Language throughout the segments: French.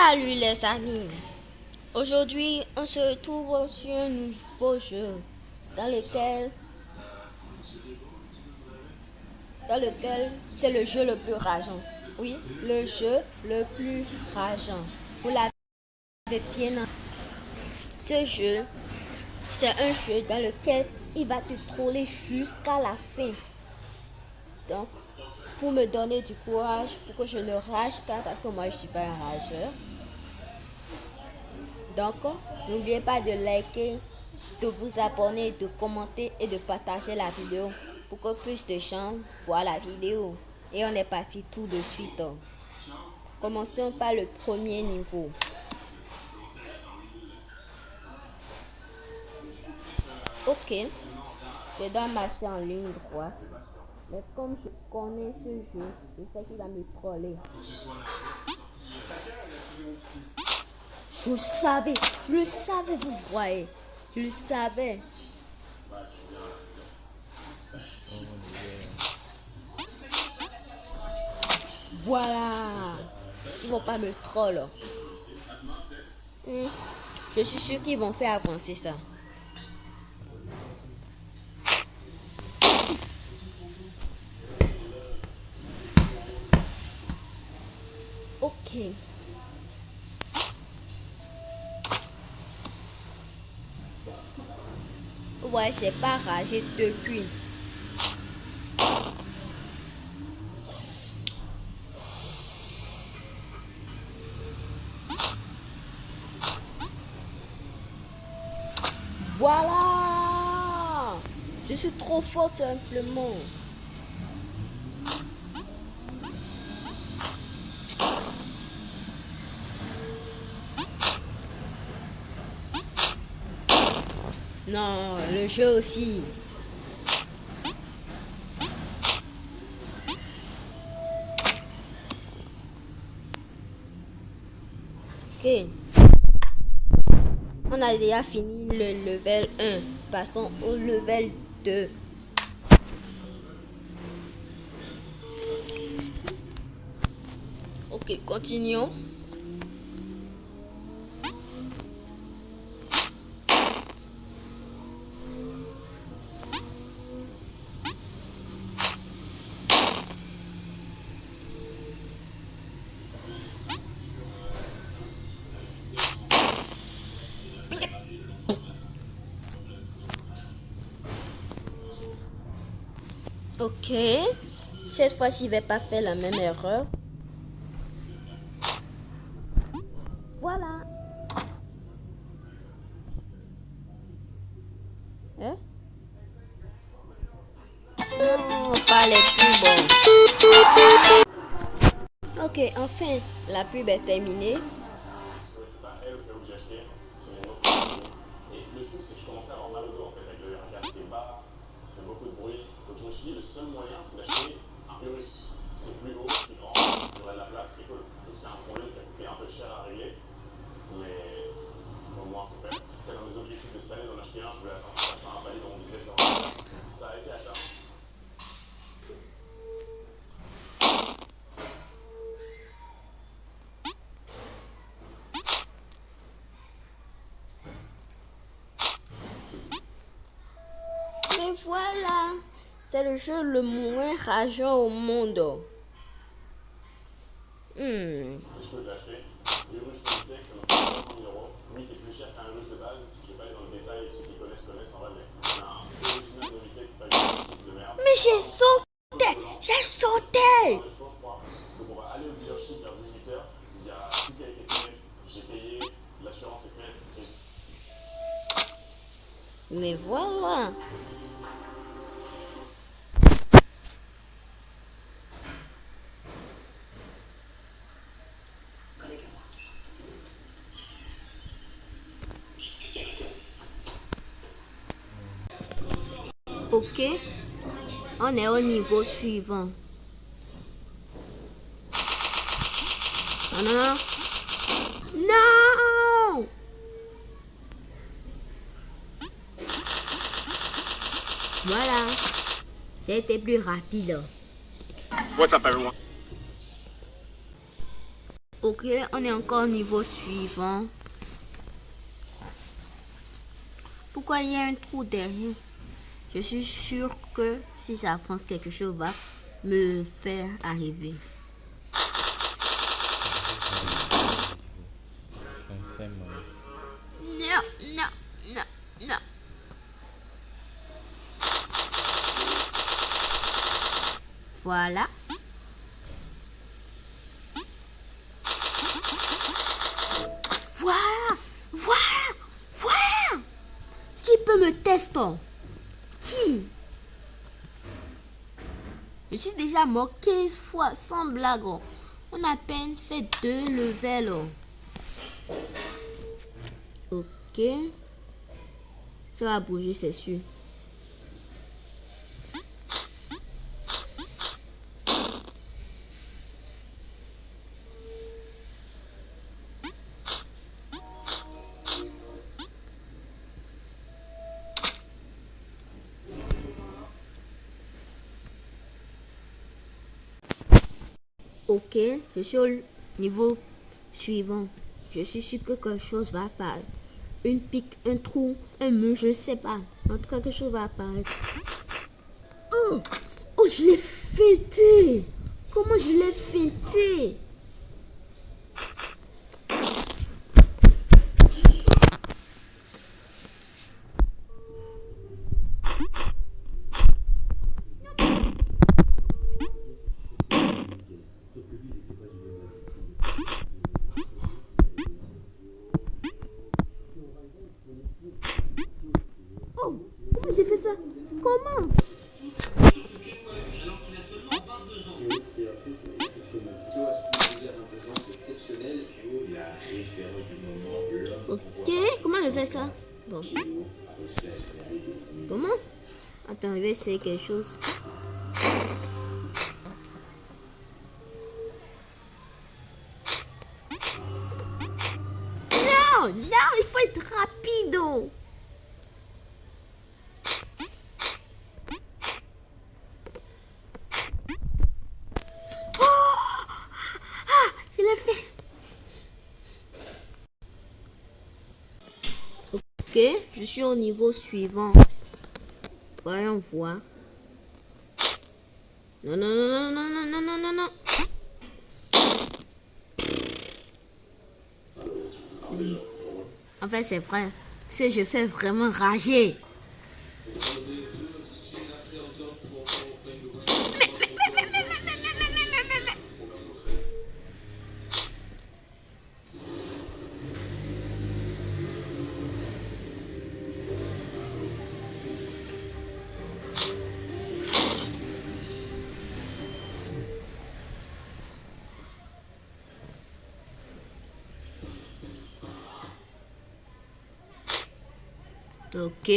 Salut les amis. Aujourd'hui, on se retrouve sur un nouveau jeu dans lequel, c'est le jeu le plus rageant. Oui, le jeu le plus rageant. Vous l'avez bien entendu. Ce jeu, c'est un jeu dans lequel il va te troller jusqu'à la fin. Donc, pour me donner du courage, pour que je ne rage pas, parce que moi je ne suis pas un rageur. Donc, n'oubliez pas de liker, de vous abonner, de commenter et de partager la vidéo pour que plus de gens voient la vidéo. Et on est parti tout de suite. Commençons par le premier niveau. Ok, je dois marcher en ligne droite. Mais comme je connais ce jeu, je sais qu'il va me troller. Je le savais, vous voyez. Je le savais. Voilà. Ils vont pas me troller. Je suis sûr qu'ils vont faire avancer ça. Ok. Ouais, j'ai pas ragé depuis. Voilà. Je suis trop fort simplement. Non, le jeu aussi. Ok. On a déjà fini le level 1. Passons au level 2. Ok, continuons. Ok. Cette fois-ci, je ne vais pas faire la même erreur. Voilà. Hein? Non, pas les plus bons. Ok, enfin, la pub est terminée. C'est pas elle que j'ai acheté, c'est une autre. Et le truc, c'est que je commençais à avoir mal au dos en fait avec le R4. C'est bas, ça fait beaucoup de bruit. Donc je me suis dit, le seul moyen, c'est d'acheter un Urus. C'est plus haut, plus grand, j'aurai de la place, c'est cool. Donc c'est un problème qui a coûté un peu cher à régler. Mais au moins, c'est fait. C'était dans mes objectifs de cette année d'en acheter un. Je voulais atteindre un certain palier dans mon business avant. Ça a été atteint. Mais voilà, c'est le jeu le moins rageant au monde. Est-ce que je l'ai acheté? L'Urus Politech, ça m'a coûté 300 000 euros. Oui, c'est plus cher qu'un Urus de base. Je ne vais pas aller dans le détail, ceux qui connaissent en vrai, mais c'est un original Novitech, c'est pas une petite de merde. Mais j'ai sauté! J'ai sauté! Je crois. Donc on va aller au dealership vers 18h. Il y a tout qui a été fait. J'ai payé, l'assurance est faite. Mais voilà. Ok, on est au niveau suivant. Non, non, non. Non! Voilà, c'était plus rapide. What's up, everyone? Ok, on est encore au niveau suivant. Pourquoi il y a un trou derrière? Je suis sûre que si j'avance, quelque chose va me faire arriver. Non, non, non, non. Voilà. Voilà, voilà, voilà. Qui peut me tester? Qui? Je suis déjà mort 15 fois, sans blague. On a à peine fait 2 levels. Ok. Ça va bouger, c'est sûr. Ok, je suis au niveau suivant. Je suis sûr que quelque chose va apparaître. Une pique, un trou, un mur, je ne sais pas. En tout cas, quelque chose va apparaître. Oh, oh, je l'ai fêté. Comment je l'ai fêté? Oh, comment j'ai fait ça? Comment? Ok, comment je fais ça? Bon. Comment? Attends, je vais essayer quelque chose. Non, non, il faut être rapide. Je l'ai fait. Ok, je suis au niveau suivant. Voyons voir. Non, non, non, non, non, non, non, non, non. En fait, c'est vrai. Si je fais vraiment rager. Ok.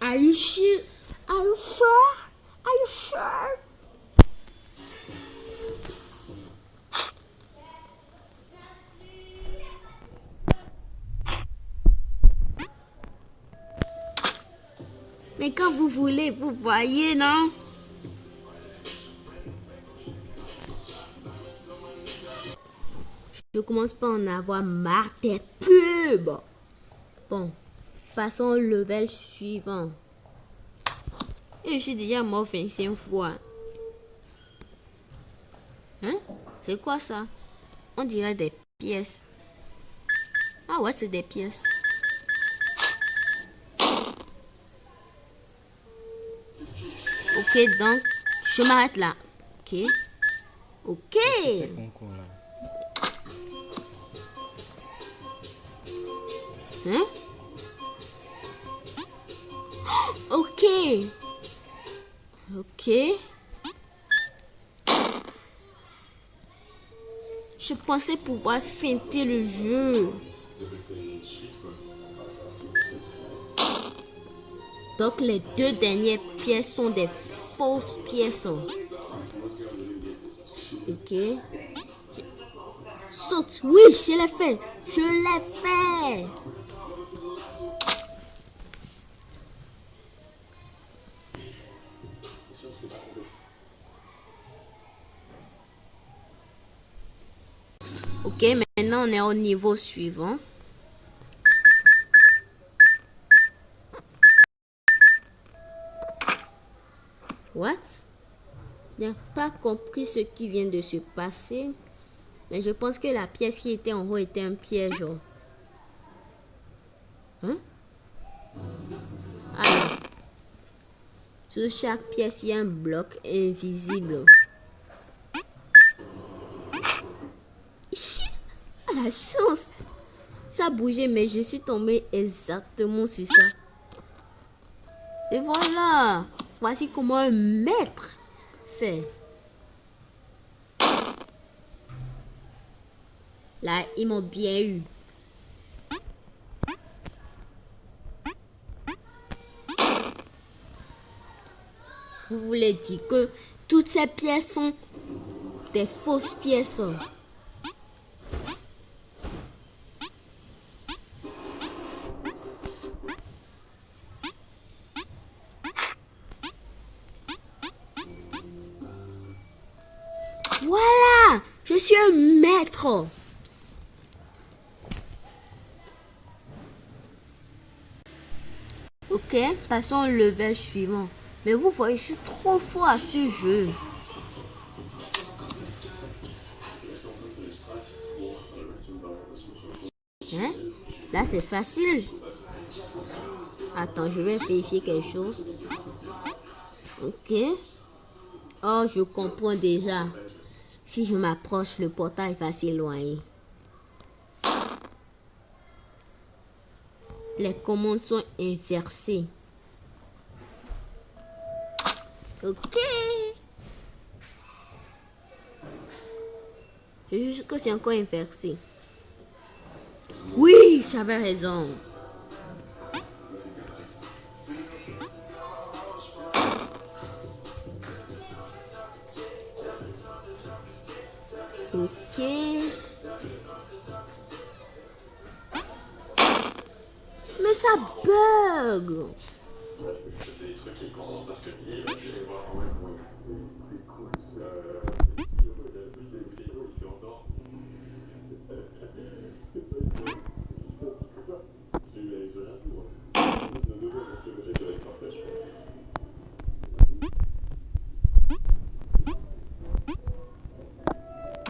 Are you sure? Are you sure? Are you sure? Mais quand vous voulez, vous voyez, non? Je commence pas à en avoir marre des pubs. Bon, passons au level suivant. Et je suis déjà mort 25 fois. Hein? C'est quoi ça? On dirait des pièces. Ah ouais, c'est des pièces. Ok, donc, je m'arrête là. Ok. Ok. Hein? Ok. Ok. Je pensais pouvoir feinter le jeu. Donc les 2 dernières pièces sont des fausses pièces. Ok. saute. Oui, je l'ai fait. Je l'ai fait. Ok, maintenant on est au niveau suivant. What? Je n'ai pas compris ce qui vient de se passer. Mais je pense que la pièce qui était en haut était un piège. Hein? Alors, sur chaque pièce, il y a un bloc invisible. Ah, la chance! Ça a bougé, mais je suis tombée exactement sur ça. Et voilà! Voici comment un maître fait. Là, ils m'ont bien eu. Vous voulez dire que toutes ces pièces sont des fausses pièces. Voilà! Je suis un maître. Ok, passons au level suivant. Mais vous voyez, je suis trop fort à ce jeu. Hein? Là, c'est facile. Attends, je vais vérifier quelque chose. Ok. Oh, je comprends déjà. Si je m'approche, le portail va s'éloigner. Les commandes sont inversées. Ok. C'est juste que c'est encore inversé. Oui, j'avais raison. Ok. Mais ça bug.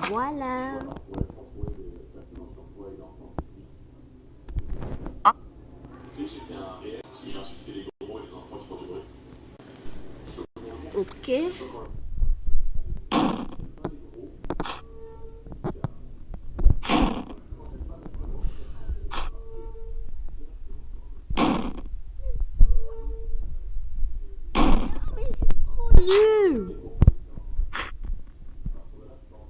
Voilà. Ok. Mais c'est trop nul.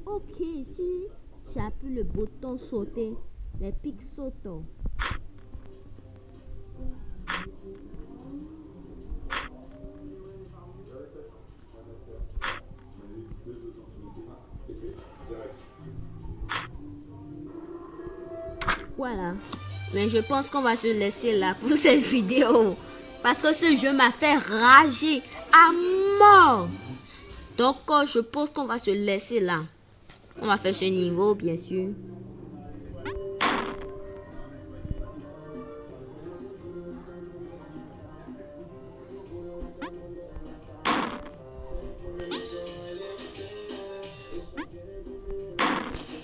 Ok, ici, j'appuie le bouton sauter. Les pics sautent. Voilà. Mais je pense qu'on va se laisser là pour cette vidéo. Parce que ce jeu m'a fait rager à mort. Donc, je pense qu'on va se laisser là. On va faire ce niveau, bien sûr.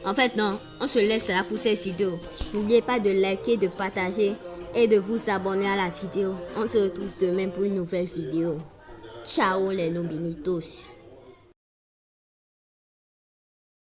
En fait, non, on se laisse là pour cette vidéo. N'oubliez pas de liker, de partager et de vous abonner à la vidéo. On se retrouve demain pour une nouvelle vidéo. Ciao les Nobinitos.